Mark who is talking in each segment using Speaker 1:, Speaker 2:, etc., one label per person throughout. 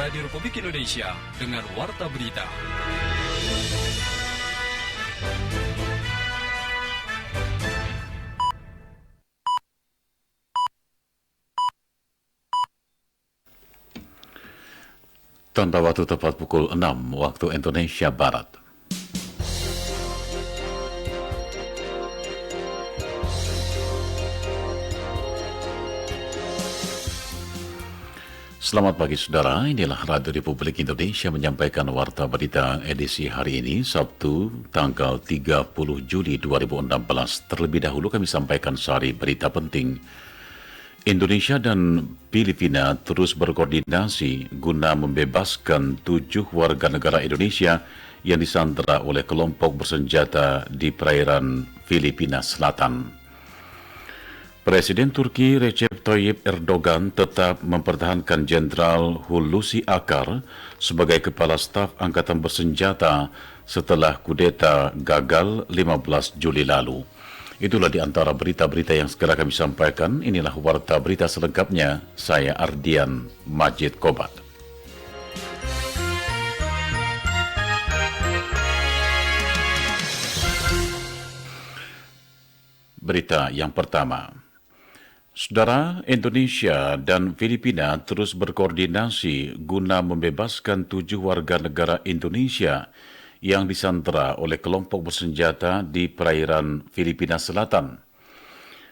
Speaker 1: di Republik Indonesia dengan Warta Berita.
Speaker 2: Tanda waktu tepat pukul 6 waktu Indonesia Barat. Selamat pagi saudara, inilah Radio Republik Indonesia menyampaikan Warta Berita edisi hari ini, Sabtu, tanggal 30 Juli 2016. Terlebih dahulu kami sampaikan sari berita penting. Indonesia dan Filipina terus berkoordinasi guna membebaskan 7 warga negara Indonesia yang disandera oleh kelompok bersenjata di perairan Filipina Selatan. Presiden Turki Recep Tayyip Erdogan tetap mempertahankan Jenderal Hulusi Akar sebagai Kepala Staf Angkatan Bersenjata setelah kudeta gagal 15 Juli lalu. Itulah di antara berita-berita yang segera kami sampaikan. Inilah Warta Berita selengkapnya. Saya Ardian Majid Kobat. Berita yang pertama. Saudara, Indonesia dan Filipina terus berkoordinasi guna membebaskan 7 warga negara Indonesia yang disandera oleh kelompok bersenjata di perairan Filipina Selatan.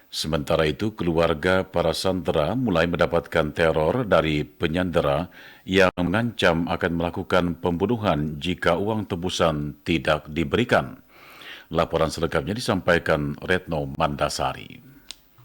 Speaker 2: Sementara itu, keluarga para sandera mulai mendapatkan teror dari penyandera yang mengancam akan melakukan pembunuhan jika uang tebusan tidak diberikan. Laporan selengkapnya disampaikan Retno Mandasari.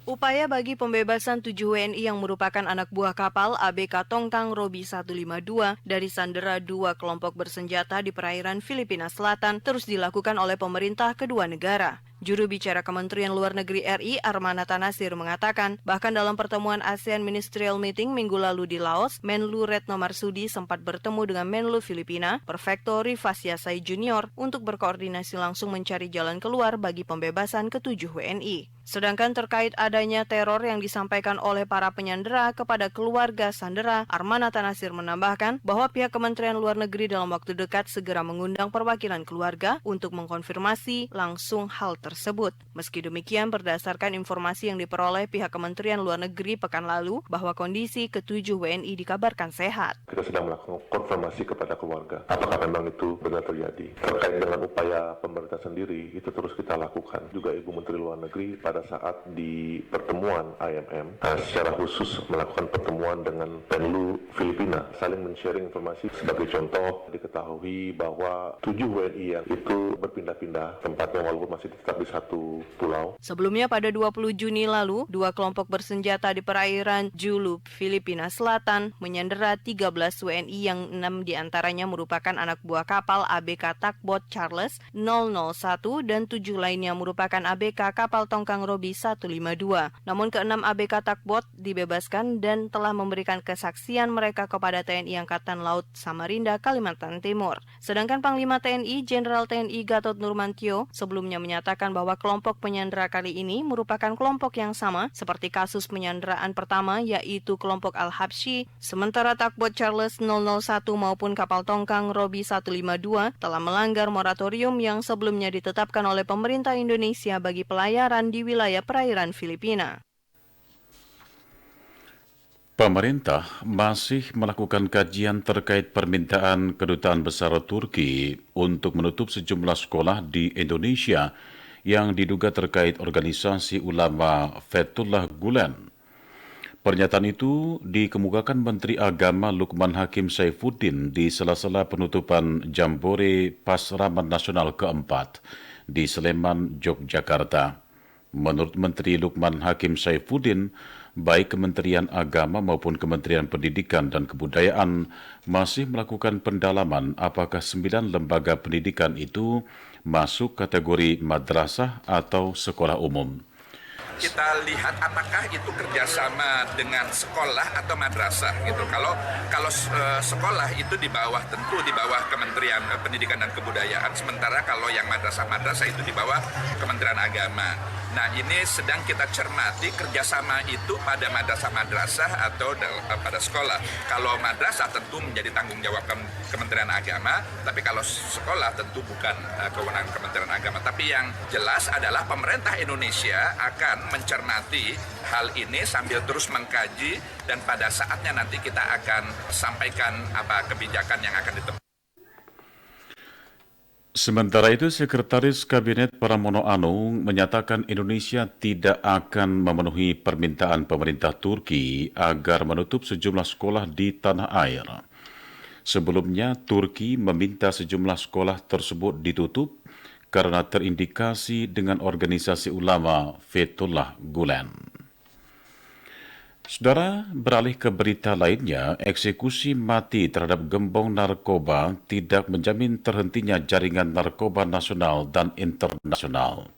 Speaker 3: Upaya bagi pembebasan 7 WNI yang merupakan anak buah kapal ABK Tongkang Robi 152 dari sandera 2 kelompok bersenjata di perairan Filipina Selatan terus dilakukan oleh pemerintah kedua negara. Juru bicara Kementerian Luar Negeri RI Armanata Nasir mengatakan, bahkan dalam pertemuan ASEAN Ministerial Meeting minggu lalu di Laos, Menlu Retno Marsudi sempat bertemu dengan Menlu Filipina, Perfecto Rifasiasai Junior, untuk berkoordinasi langsung mencari jalan keluar bagi pembebasan ke-7 WNI. Sedangkan terkait adanya teror yang disampaikan oleh para penyandera kepada keluarga sandera, Armanata Nasir menambahkan bahwa pihak Kementerian Luar Negeri dalam waktu dekat segera mengundang perwakilan keluarga untuk mengkonfirmasi langsung hal tersebut. Meski demikian, berdasarkan informasi yang diperoleh pihak Kementerian Luar Negeri pekan lalu bahwa kondisi ke-7 WNI dikabarkan sehat.
Speaker 4: Kita sedang melakukan konfirmasi kepada keluarga apakah memang itu benar terjadi. Terkait dengan upaya pemerintah sendiri, itu terus kita lakukan. Juga Ibu Menteri Luar Negeri pada saat di pertemuan IMM secara khusus melakukan pertemuan dengan Menlu Filipina, saling men-sharing informasi. Sebagai contoh, diketahui bahwa 7 WNI yang itu berpindah-pindah tempatnya walaupun masih tetap di satu pulau.
Speaker 3: Sebelumnya pada 20 Juni lalu, 2 kelompok bersenjata di perairan Julup, Filipina Selatan menyandera 13 WNI yang 6 diantaranya merupakan anak buah kapal ABK Takbot Charles 001 dan 7 lainnya merupakan ABK kapal Tongkang Robi 152. Namun ke-6 ABK Takbot dibebaskan dan telah memberikan kesaksian mereka kepada TNI Angkatan Laut Samarinda, Kalimantan Timur. Sedangkan Panglima TNI Jenderal TNI Gatot Nurmantio sebelumnya menyatakan bahwa kelompok penyandera kali ini merupakan kelompok yang sama seperti kasus penyanderaan pertama yaitu kelompok Al-Habsyi, sementara Takbot Charles 001 maupun kapal Tongkang Robi 152 telah melanggar moratorium yang sebelumnya ditetapkan oleh pemerintah Indonesia bagi pelayaran di wilayah perairan Filipina.
Speaker 2: Pemerintah masih melakukan kajian terkait permintaan Kedutaan Besar Turki untuk menutup sejumlah sekolah di Indonesia yang diduga terkait organisasi ulama Fethullah Gulen. Pernyataan itu dikemukakan Menteri Agama Lukman Hakim Saifuddin di sela-sela penutupan Jambore Pasraman Nasional keempat di Sleman, Yogyakarta. Menurut Menteri Lukman Hakim Saifuddin, baik Kementerian Agama maupun Kementerian Pendidikan dan Kebudayaan masih melakukan pendalaman apakah 9 lembaga pendidikan itu masuk kategori madrasah atau sekolah umum.
Speaker 5: Kita lihat apakah itu kerjasama dengan sekolah atau madrasah gitu. Kalau sekolah itu tentu di bawah Kementerian Pendidikan dan Kebudayaan, sementara kalau yang madrasah itu di bawah Kementerian Agama. Nah, ini sedang kita cermati kerjasama itu pada madrasah-madrasah atau pada sekolah. Kalau madrasah tentu menjadi tanggung jawab Kementerian Agama, tapi kalau sekolah tentu bukan kewenangan Kementerian Agama. Tapi yang jelas adalah pemerintah Indonesia akan mencermati hal ini sambil terus mengkaji, dan pada saatnya nanti kita akan sampaikan apa kebijakan yang akan ditempuh.
Speaker 2: Sementara itu, Sekretaris Kabinet Pramono Anung menyatakan Indonesia tidak akan memenuhi permintaan pemerintah Turki agar menutup sejumlah sekolah di tanah air. Sebelumnya, Turki meminta sejumlah sekolah tersebut ditutup karena terindikasi dengan organisasi ulama Fethullah Gulen. Saudara, beralih ke berita lainnya, eksekusi mati terhadap gembong narkoba tidak menjamin terhentinya jaringan narkoba nasional dan internasional.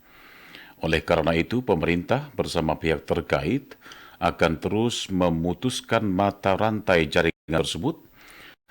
Speaker 2: Oleh karena itu, pemerintah bersama pihak terkait akan terus memutuskan mata rantai jaringan tersebut.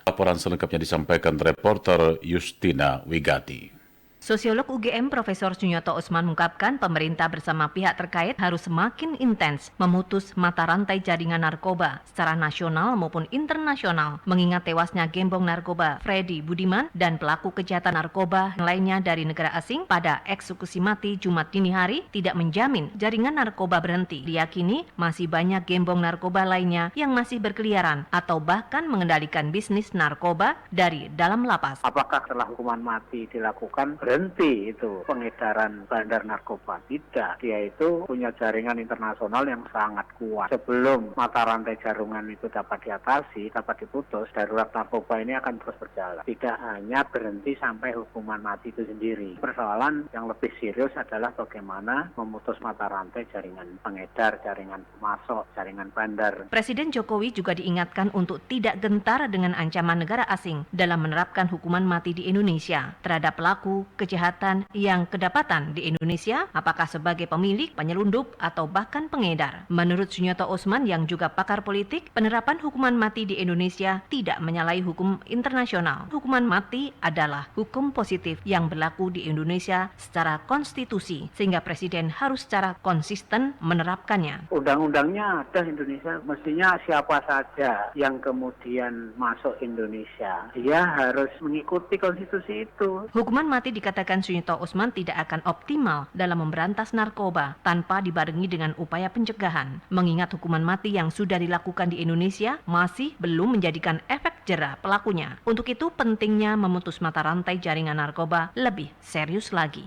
Speaker 2: Laporan selengkapnya disampaikan reporter Justina Wigati.
Speaker 6: Sosiolog UGM Profesor Sunyoto Usman mengungkapkan pemerintah bersama pihak terkait harus semakin intens memutus mata rantai jaringan narkoba secara nasional maupun internasional, mengingat tewasnya gembong narkoba Freddy Budiman dan pelaku kejahatan narkoba lainnya dari negara asing pada eksekusi mati Jumat dini hari tidak menjamin jaringan narkoba berhenti. Diyakini masih banyak gembong narkoba lainnya yang masih berkeliaran atau bahkan mengendalikan bisnis narkoba dari dalam lapas.
Speaker 7: Apakah setelah hukuman mati dilakukan berhenti itu pengedaran bandar narkoba? Tidak, dia itu punya jaringan internasional yang sangat kuat. Sebelum mata rantai jaringan itu dapat diatasi, dapat diputus, darurat narkoba ini akan terus berjalan. Tidak hanya berhenti sampai hukuman mati itu sendiri. Persoalan yang lebih serius adalah bagaimana memutus mata rantai jaringan pengedar, jaringan pemasok, jaringan bandar.
Speaker 6: Presiden Jokowi juga diingatkan untuk tidak gentar dengan ancaman negara asing dalam menerapkan hukuman mati di Indonesia terhadap pelaku kejahatan yang kedapatan di Indonesia, apakah sebagai pemilik, penyelundup, atau bahkan pengedar. Menurut Sunyoto Usman yang juga pakar politik, penerapan hukuman mati di Indonesia tidak menyalahi hukum internasional. Hukuman mati adalah hukum positif yang berlaku di Indonesia secara konstitusi, sehingga Presiden harus secara konsisten menerapkannya.
Speaker 7: Undang-undangnya ada Indonesia, mestinya siapa saja yang kemudian masuk Indonesia, dia harus mengikuti konstitusi itu.
Speaker 6: Hukuman mati dikatakan Sunyoto Usman tidak akan optimal dalam memberantas narkoba tanpa dibarengi dengan upaya pencegahan, mengingat hukuman mati yang sudah dilakukan di Indonesia masih belum menjadikan efek jera pelakunya. Untuk itu pentingnya memutus mata rantai jaringan narkoba lebih serius lagi.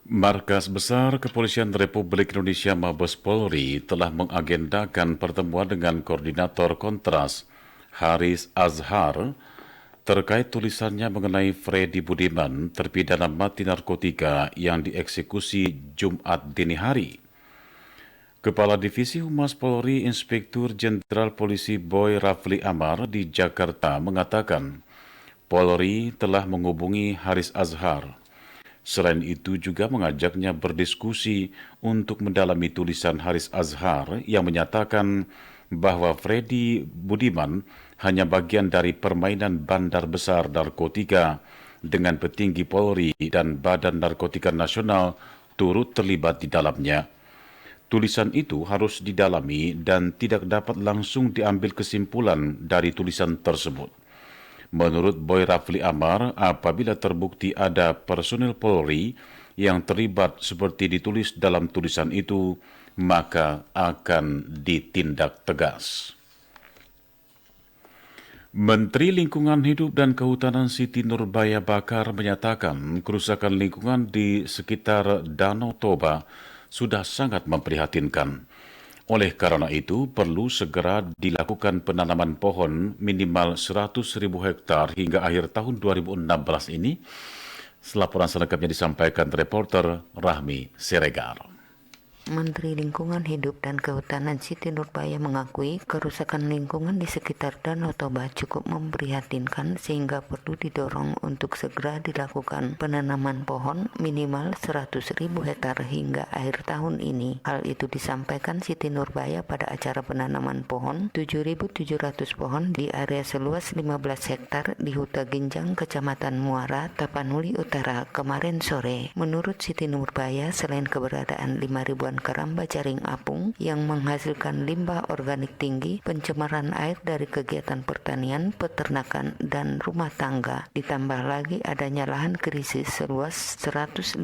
Speaker 2: Markas Besar Kepolisian Republik Indonesia Mabes Polri telah mengagendakan pertemuan dengan Koordinator Kontras Haris Azhar terkait tulisannya mengenai Freddy Budiman, terpidana mati narkotika yang dieksekusi Jumat dini hari. Kepala Divisi Humas Polri Inspektur Jenderal Polisi Boy Rafli Amar di Jakarta mengatakan Polri telah menghubungi Haris Azhar. Selain itu juga mengajaknya berdiskusi untuk mendalami tulisan Haris Azhar yang menyatakan bahwa Freddy Budiman hanya bagian dari permainan bandar besar narkotika dengan petinggi Polri dan Badan Narkotika Nasional turut terlibat di dalamnya. Tulisan itu harus didalami dan tidak dapat langsung diambil kesimpulan dari tulisan tersebut. Menurut Boy Rafli Amar, apabila terbukti ada personil Polri yang terlibat seperti ditulis dalam tulisan itu, maka akan ditindak tegas. Menteri Lingkungan Hidup dan Kehutanan Siti Nurbaya Bakar menyatakan kerusakan lingkungan di sekitar Danau Toba sudah sangat memprihatinkan. Oleh karena itu, perlu segera dilakukan penanaman pohon minimal 100.000 hektar hingga akhir tahun 2016 ini. Laporan selengkapnya disampaikan reporter Rahmi Siregar.
Speaker 8: Menteri Lingkungan Hidup dan Kehutanan Siti Nurbaya mengakui kerusakan lingkungan di sekitar Danau Toba cukup memprihatinkan sehingga perlu didorong untuk segera dilakukan penanaman pohon minimal 100.000 hektar hingga akhir tahun ini. Hal itu disampaikan Siti Nurbaya pada acara penanaman pohon 7.700 pohon di area seluas 15 hektar di Huta Ginjang, Kecamatan Muara, Tapanuli Utara kemarin sore. Menurut Siti Nurbaya, selain keberadaan 5 ribuan keramba jaring apung yang menghasilkan limbah organik tinggi, pencemaran air dari kegiatan pertanian, peternakan, dan rumah tangga, ditambah lagi adanya lahan krisis seluas 157.000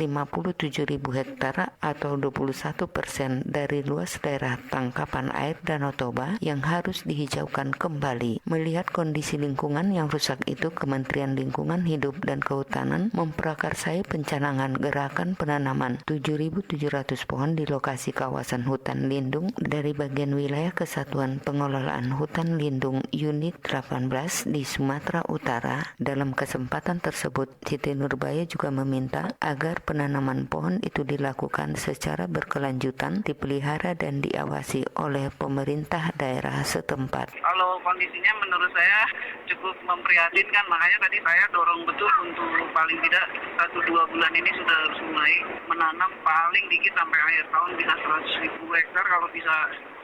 Speaker 8: hektar atau 21% dari luas daerah tangkapan air Danau Toba yang harus dihijaukan kembali. Melihat kondisi lingkungan yang rusak itu, Kementerian Lingkungan Hidup dan Kehutanan memprakarsai pencanangan gerakan penanaman 7.700 pohon di lokasi kawasan hutan lindung dari bagian wilayah Kesatuan Pengelolaan Hutan Lindung Unit 18 di Sumatera Utara. Dalam kesempatan tersebut, Siti Nurbaya juga meminta agar penanaman pohon itu dilakukan secara berkelanjutan, dipelihara dan diawasi oleh pemerintah daerah setempat.
Speaker 9: Kalau kondisinya menurut saya cukup memprihatinkan, makanya tadi saya dorong betul untuk paling tidak 1-2 bulan ini sudah harus mulai menanam, paling dikit sampai akhir tahun bisa 100.000 hektar, kalau bisa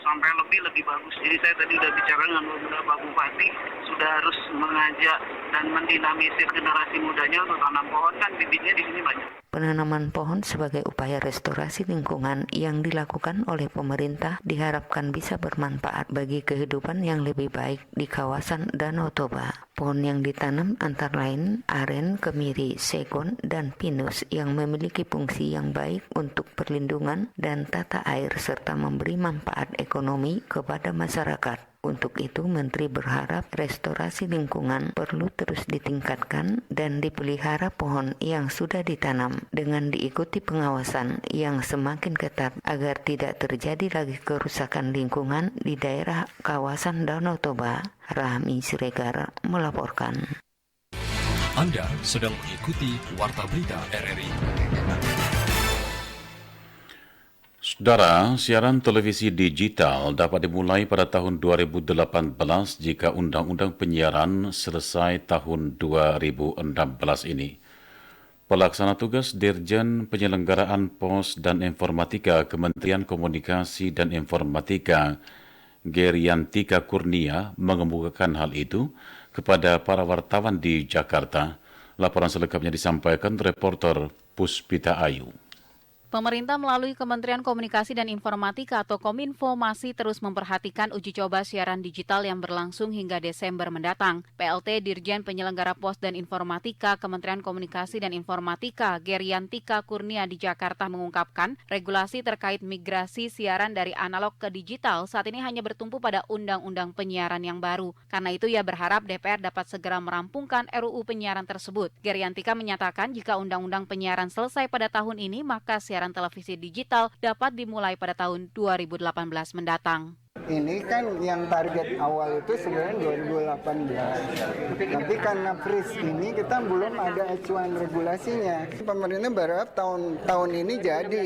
Speaker 9: sampai lebih bagus. Jadi saya tadi udah bicara dengan beberapa bupati, sudah harus mengajak dan mendinamisir generasi mudanya untuk tanam pohon, kan bibitnya di sini banyak.
Speaker 8: Penanaman pohon sebagai upaya restorasi lingkungan yang dilakukan oleh pemerintah diharapkan bisa bermanfaat bagi kehidupan yang lebih baik di kawasan Danau Toba. Pohon yang ditanam antara lain aren, kemiri, segon, dan pinus yang memiliki fungsi yang baik untuk perlindungan dan tata air serta memberi manfaat ekonomi kepada masyarakat. Untuk itu, Menteri berharap restorasi lingkungan perlu terus ditingkatkan dan dipelihara pohon yang sudah ditanam dengan diikuti pengawasan yang semakin ketat agar tidak terjadi lagi kerusakan lingkungan di daerah kawasan Danau Toba. Rahmi Siregar melaporkan.
Speaker 1: Anda sedang mengikuti Warta Berita RRI.
Speaker 2: Saudara, siaran televisi digital dapat dimulai pada tahun 2018 jika Undang-Undang Penyiaran selesai tahun 2016 ini. Pelaksana tugas Dirjen Penyelenggaraan Pos dan Informatika Kementerian Komunikasi dan Informatika, Geriantika Kurnia, mengemukakan hal itu kepada para wartawan di Jakarta. Laporan selengkapnya disampaikan reporter Puspita Ayu.
Speaker 10: Pemerintah melalui Kementerian Komunikasi dan Informatika atau Kominfo masih terus memperhatikan uji coba siaran digital yang berlangsung hingga Desember mendatang. PLT Dirjen Penyelenggara Pos dan Informatika Kementerian Komunikasi dan Informatika Geriantika Kurnia di Jakarta mengungkapkan regulasi terkait migrasi siaran dari analog ke digital saat ini hanya bertumpu pada Undang-Undang Penyiaran yang baru. Karena itu ia berharap DPR dapat segera merampungkan RUU Penyiaran tersebut. Geriantika menyatakan jika Undang-Undang Penyiaran selesai pada tahun ini, maka siaran televisi digital dapat dimulai pada tahun 2018 mendatang.
Speaker 11: Ini kan yang target awal itu sebenarnya 2018. Tapi karena freeze ini kita belum ada acuan regulasinya. Pemerintah berharap tahun ini jadi.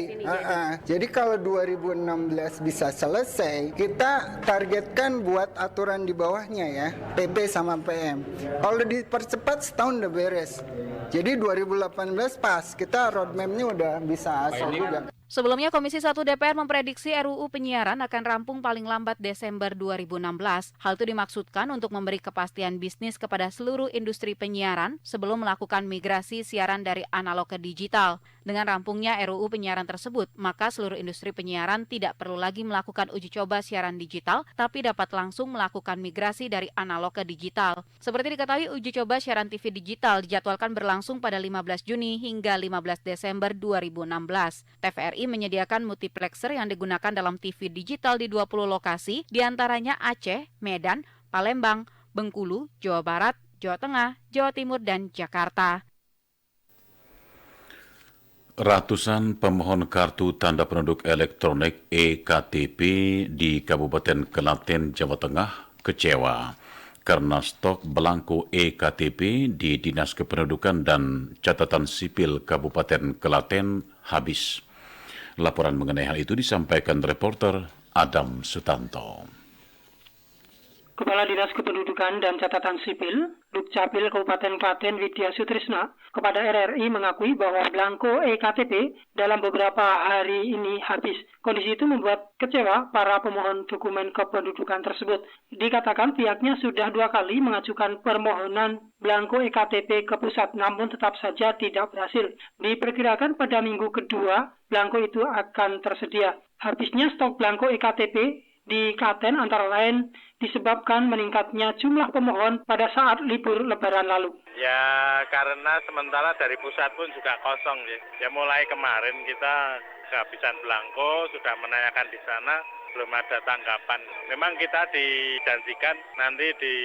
Speaker 11: Jadi kalau 2016 bisa selesai, kita targetkan buat aturan di bawahnya ya, PP sama PM. Kalau dipercepat setahun udah beres. Jadi 2018 pas, kita roadmap-nya udah bisa asal juga.
Speaker 10: Sebelumnya, Komisi 1 DPR memprediksi RUU Penyiaran akan rampung paling lambat Desember 2016. Hal itu dimaksudkan untuk memberi kepastian bisnis kepada seluruh industri penyiaran sebelum melakukan migrasi siaran dari analog ke digital. Dengan rampungnya RUU Penyiaran tersebut, maka seluruh industri penyiaran tidak perlu lagi melakukan uji coba siaran digital, tapi dapat langsung melakukan migrasi dari analog ke digital. Seperti diketahui, uji coba siaran TV digital dijadwalkan berlangsung pada 15 Juni hingga 15 Desember 2016. TVRI menyediakan multiplexer yang digunakan dalam TV digital di 20 lokasi, diantaranya Aceh, Medan, Palembang, Bengkulu, Jawa Barat, Jawa Tengah, Jawa Timur, dan Jakarta.
Speaker 2: Ratusan pemohon kartu tanda penduduk elektronik EKTP di Kabupaten Klaten, Jawa Tengah kecewa karena stok belangko EKTP di Dinas Kependudukan dan Catatan Sipil Kabupaten Klaten habis. Laporan mengenai hal itu disampaikan reporter Adam Sutanto.
Speaker 12: Kepala Dinas Kependudukan dan Catatan Sipil, Dukcapil Kabupaten Klaten Widya Sutrisna, kepada RRI mengakui bahwa belangko EKTP dalam beberapa hari ini habis. Kondisi itu membuat kecewa para pemohon dokumen kependudukan tersebut. Dikatakan pihaknya sudah 2 kali mengajukan permohonan belangko EKTP ke pusat, namun tetap saja tidak berhasil. Diperkirakan pada minggu kedua, belangko itu akan tersedia. Habisnya stok belangko EKTP di Klaten antara lain disebabkan meningkatnya jumlah pemohon pada saat libur Lebaran lalu.
Speaker 13: Ya karena sementara dari pusat pun juga kosong ya. Mulai kemarin kita kehabisan belangko, sudah menanyakan di sana, belum ada tanggapan. Memang kita dijanjikan nanti di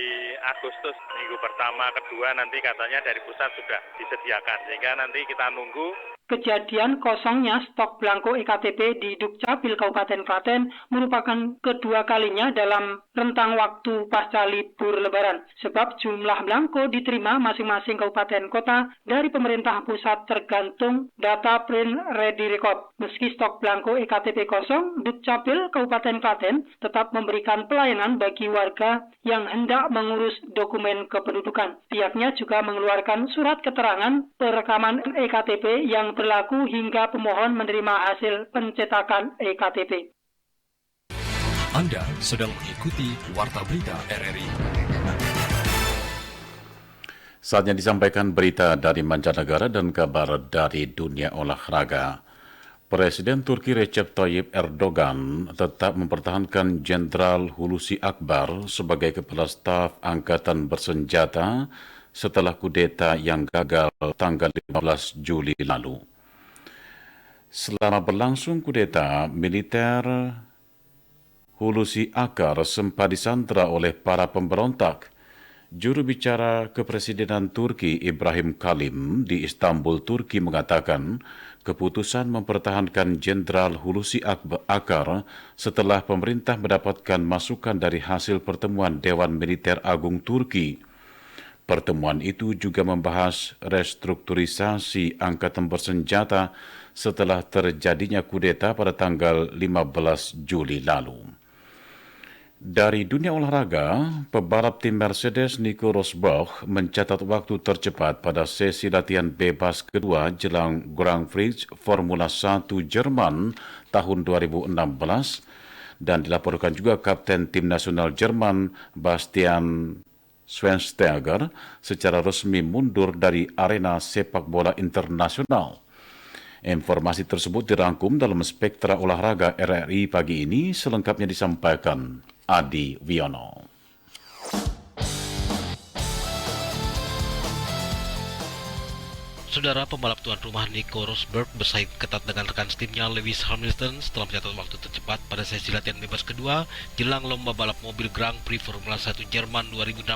Speaker 13: Agustus minggu pertama, kedua nanti katanya dari pusat sudah disediakan. Sehingga nanti kita nunggu.
Speaker 12: Kejadian kosongnya stok belangko EKTP di Dukcapil Kabupaten Klaten merupakan kedua kalinya dalam rentang waktu pasca libur Lebaran. Sebab jumlah belangko diterima masing-masing kabupaten kota dari pemerintah pusat tergantung data print ready record. Meski stok belangko EKTP kosong, Dukcapil Kabupaten Klaten tetap memberikan pelayanan bagi warga yang hendak mengurus dokumen kependudukan. Pihaknya juga mengeluarkan surat keterangan perekaman EKTP yang berlaku hingga pemohon menerima hasil pencetakan EKTP.
Speaker 1: Anda sedang mengikuti Warta Berita RRI.
Speaker 2: Saatnya disampaikan berita dari mancanegara dan kabar dari dunia olahraga. Presiden Turki Recep Tayyip Erdogan tetap mempertahankan Jenderal Hulusi Akbar sebagai Kepala Staf Angkatan Bersenjata setelah kudeta yang gagal tanggal 15 Juli lalu. Selama berlangsung kudeta, militer Hulusi Akbar sempat disandra oleh para pemberontak. Juru bicara Kepresidenan Turki Ibrahim Kalim di Istanbul, Turki mengatakan keputusan mempertahankan Jenderal Hulusi Akbar setelah pemerintah mendapatkan masukan dari hasil pertemuan Dewan Militer Agung Turki. Pertemuan itu juga membahas restrukturisasi angkatan bersenjata setelah terjadinya kudeta pada tanggal 15 Juli lalu. Dari dunia olahraga, pebalap tim Mercedes Nico Rosberg mencatat waktu tercepat pada sesi latihan bebas kedua jelang Grand Prix Formula 1 Jerman tahun 2016 dan dilaporkan juga Kapten Tim Nasional Jerman Bastian Schweinsteiger secara resmi mundur dari arena sepak bola internasional. Informasi tersebut dirangkum dalam Spektra Olahraga RRI pagi ini, selengkapnya disampaikan Adi Wiono.
Speaker 14: Saudara, pembalap tuan rumah Nico Rosberg bersaing ketat dengan rekan setimnya Lewis Hamilton setelah mencatat waktu tercepat pada sesi latihan bebas kedua jelang lomba balap mobil Grand Prix Formula 1 Jerman 2016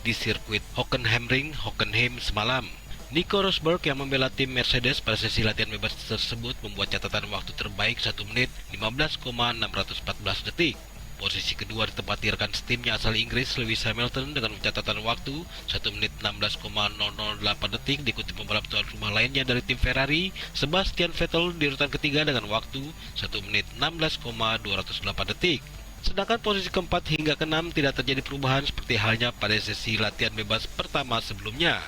Speaker 14: di sirkuit Hockenheimring, Hockenheim semalam. Nico Rosberg yang membela tim Mercedes pada sesi latihan bebas tersebut membuat catatan waktu terbaik 1 menit 15,614 detik. Posisi kedua ditempati rekan setimnya asal Inggris Lewis Hamilton dengan catatan waktu 1 menit 16,008 detik, diikuti pembalap tuan rumah lainnya dari tim Ferrari Sebastian Vettel di urutan ketiga dengan waktu 1 menit 16,208 detik. Sedangkan posisi keempat hingga keenam tidak terjadi perubahan seperti halnya pada sesi latihan bebas pertama sebelumnya.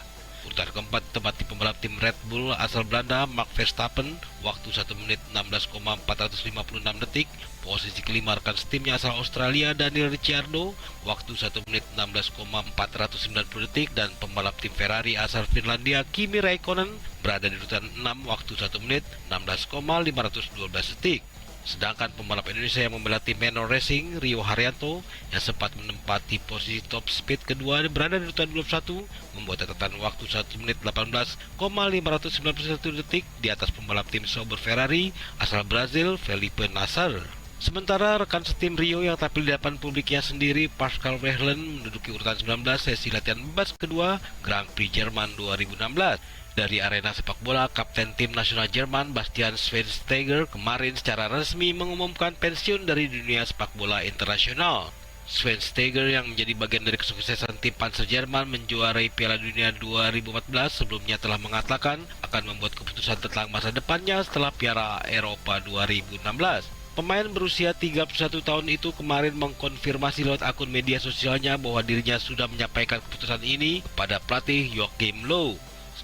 Speaker 14: Urutan keempat ditempati pembalap tim Red Bull asal Belanda Max Verstappen, waktu 1 menit 16,456 detik. Posisi kelima rekan setimnya asal Australia Daniel Ricciardo, waktu 1 menit 16,490 detik, dan pembalap tim Ferrari asal Finlandia Kimi Räikkönen berada di urutan 6, waktu 1 menit 16,512 detik. Sedangkan pembalap Indonesia yang membela tim Menor Racing, Rio Haryanto, yang sempat menempati posisi top speed kedua berada di urutan 21, membuat catatan waktu 1 menit 18,591 detik di atas pembalap tim Sauber Ferrari asal Brazil, Felipe Nasr. Sementara rekan setim Rio yang tampil di depan publiknya sendiri, Pascal Wehrlein, menduduki urutan 19 sesi latihan bebas kedua Grand Prix Jerman 2016. Dari arena sepak bola, Kapten Tim Nasional Jerman Bastian Schweinsteiger kemarin secara resmi mengumumkan pensiun dari dunia sepak bola internasional. Schweinsteiger yang menjadi bagian dari kesuksesan tim Panzer Jerman menjuarai Piala Dunia 2014 sebelumnya telah mengatakan akan membuat keputusan tentang masa depannya setelah Piala Eropa 2016. Pemain berusia 31 tahun itu kemarin mengkonfirmasi lewat akun media sosialnya bahwa dirinya sudah menyampaikan keputusan ini kepada pelatih Joachim Löw.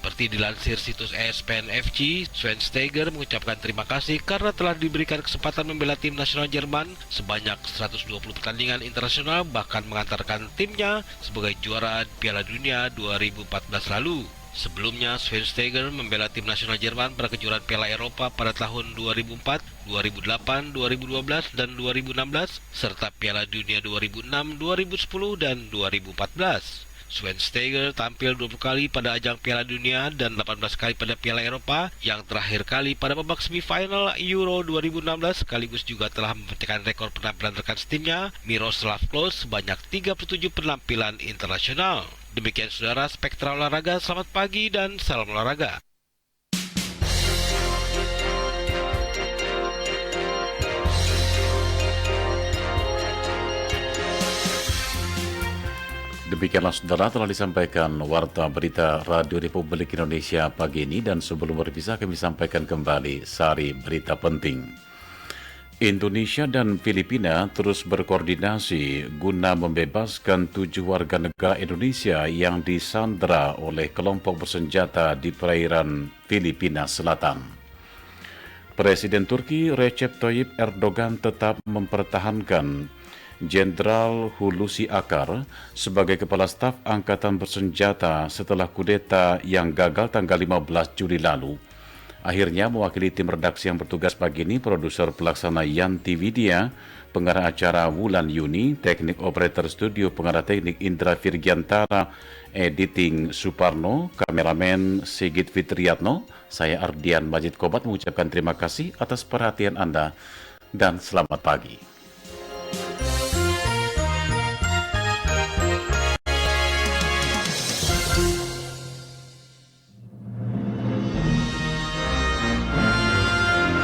Speaker 14: Seperti dilansir situs ESPN FC, Schweinsteiger mengucapkan terima kasih karena telah diberikan kesempatan membela tim nasional Jerman sebanyak 120 pertandingan internasional, bahkan mengantarkan timnya sebagai juara Piala Dunia 2014 lalu. Sebelumnya, Schweinsteiger membela tim nasional Jerman pada kejuaraan Piala Eropa pada tahun 2004, 2008, 2012, dan 2016, serta Piala Dunia 2006, 2010, dan 2014. Schweinsteiger tampil 20 kali pada ajang Piala Dunia dan 18 kali pada Piala Eropa, yang terakhir kali pada babak semifinal Euro 2016, sekaligus juga telah memecahkan rekor penampilan rekan timnya Miroslav Klose sebanyak 37 penampilan internasional. Demikian saudara, Spektra Olahraga, selamat pagi dan salam olahraga.
Speaker 2: Demikianlah saudara, telah disampaikan Warta Berita Radio Republik Indonesia pagi ini, dan sebelum berpisah kami sampaikan kembali sari berita penting. Indonesia dan Filipina terus berkoordinasi guna membebaskan 7 warga negara Indonesia yang disandera oleh kelompok bersenjata di perairan Filipina Selatan. Presiden Turki Recep Tayyip Erdogan tetap mempertahankan Jenderal Hulusi Akar sebagai Kepala Staf Angkatan Bersenjata setelah kudeta yang gagal tanggal 15 Juli lalu. Akhirnya mewakili tim redaksi yang bertugas pagi ini, produser pelaksana Yanti Widya, pengarah acara Wulan Yuni, teknik operator studio pengarah teknik Indra Virgiantara, editing Suparno, kameramen Sigit Fitriatno, saya Ardian Majid Kobat mengucapkan terima kasih atas perhatian Anda dan selamat pagi.